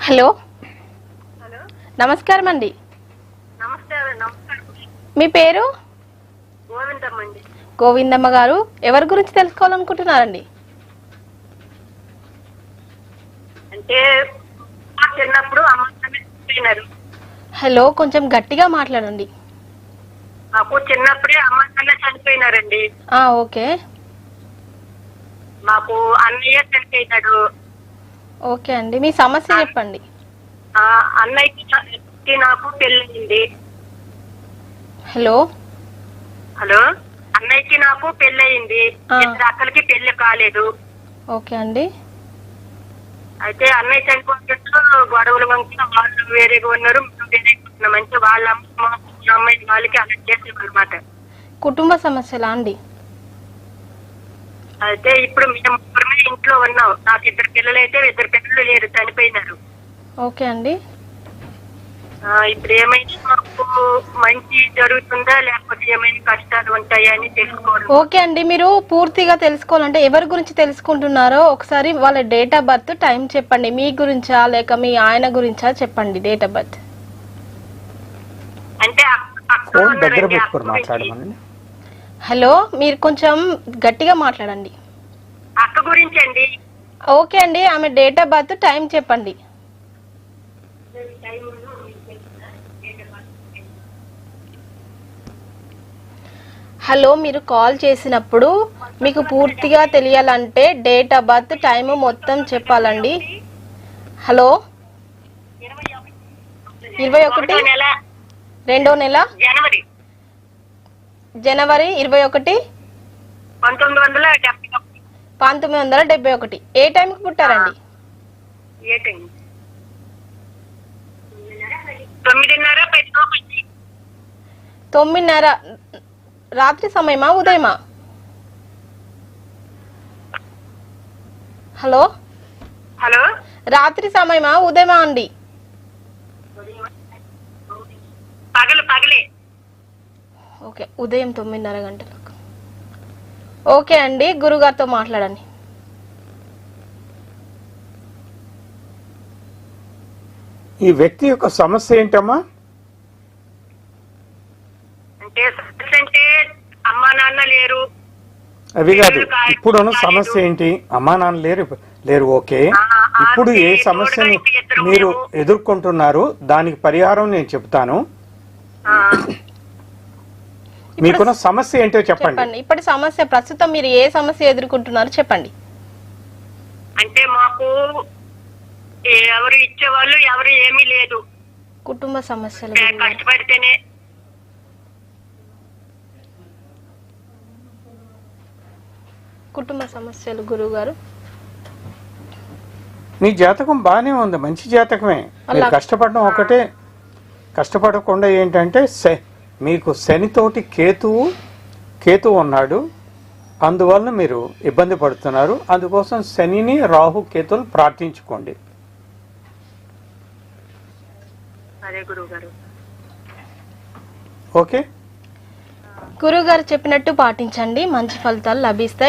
Hello నమస్కారం అండి. మీ పేరు? గోవిందమ్మ గారు, ఎవరి గురించి తెలుసుకోవాలనుకుంటున్నారండి? అంటే చిన్నప్పుడు అమ్మ చనిపోయినారు. హలో, కొంచెం గట్టిగా మాట్లాడండి. మాకు చిన్నప్పుడే అమ్మ చనిపోయినారండి. ఓకే. మాకు అన్నయ్య చనిపోయినాడు. ఓకే అండి, మీ సమస్య చెప్పండి. అన్నయ్యకి నాకు పెళ్ళయింది. హలో హలో అన్నయ్యకి నాకు పెళ్ళయింది. ఇద్దరు అక్కలకి పెళ్లి కాలేదు. ఓకే అండి. అయితే అన్నయ్య చనిపోయినట్టు గొడవలు వంక వాళ్ళు వేరేగా ఉన్నారు, మేము వేరేగా ఉన్నాం. అంటే వాళ్ళ అమ్మాయి వాళ్ళకి అలా చేసేవారు అనమాట. కుటుంబ సమస్యలా అండి? అయితే ఇప్పుడు మేము ముగ్గురమే ఇంట్లో ఉన్నాం. నాకు ఇద్దరు పిల్లలు అయితే ఇద్దరు పిల్లలు లేరు, చనిపోయినారు. ఓకే అండి. ఇప్పుడు ఏమైనా మాకు మంచి జరుగుతుందా లేకపోతే ఏమైనా కష్టాలు ఉంటాయా అని తెలుసుకోవాలి. ఓకే అండి, మీరు పూర్తిగా తెలుసుకోవాలంటే ఎవరి గురించి తెలుసుకుంటున్నారో ఒకసారి వాళ్ళ డేట్ ఆఫ్ బర్త్ టైం చెప్పండి. మీ గురించా లేక మీ ఆయన గురించా చెప్పండి డేట్ ఆఫ్ బర్త్. అంటే హలో, మీరు కొంచెం గట్టిగా మాట్లాడండి. అక్క గురించి అండి. ఓకే అండి, ఆమె డేట్ ఆఫ్ బర్త్ టైం చెప్పండి. హలో, మీరు కాల్ చేసినప్పుడు మీకు పూర్తిగా తెలియాలంటే డేట్ ఆఫ్ బర్త్ టైం మొత్తం చెప్పాలండి. హలో, 21 రెండో నెల జనవరి 21 1971. ఏ టైంకి పుట్టారండి? 9:30 రాత్రి సమయమా ఉదయమా? హలో హలో రాత్రి సమయమా ఉదయమా అండి? పగలే. ఓకే, ఉదయం 9:30 గంటలకు. ఓకే అండి, గురుగారితో మాట్లాడండి. ఈ వ్యక్తి యొక్క సమస్య ఏంటమ్మా? అంటే అమ్మా నాన్న లేరు. అవి కాదు, ఇప్పుడున్న సమస్య ఏంటి? అమ్మా నాన్న లేరు ఓకే. ఇప్పుడు ఏ సమస్యని మీరు ఎదుర్కొంటున్నారు దానికి పరిహారం నేను చెప్తాను. మీకున్న సమస్య ఏంటో చెప్పండి. ఇప్పటి సమస్య ప్రస్తుతం మీరు ఏ సమస్య ఎదుర్కొంటున్నారు చెప్పండి. అంటే మాకు ఎవరు ఇచ్చేవాళ్ళు ఎవరు ఏమీ లేదు. కుటుంబ సమస్యలు, కష్టపడితేనే. కుటుంబ సమస్యలు గురువు గారు. మీ జాతకం బాగానే ఉంది, మంచి జాతకమే. మీరు కష్టపడడం ఒకటే, కష్టపడకుండా ఏంటంటే మీకు శనితోటి కేతువు ఉన్నాడు. అందువల్ల మీరు ఇబ్బంది పడుతున్నారు. అందుకోసం శనిని రాహు కేతులు ప్రార్థించుకోండి. ఓకే, గురువు గారు చెప్పినట్టు పాటించండి, మంచి ఫలితాలు లభిస్తాయి.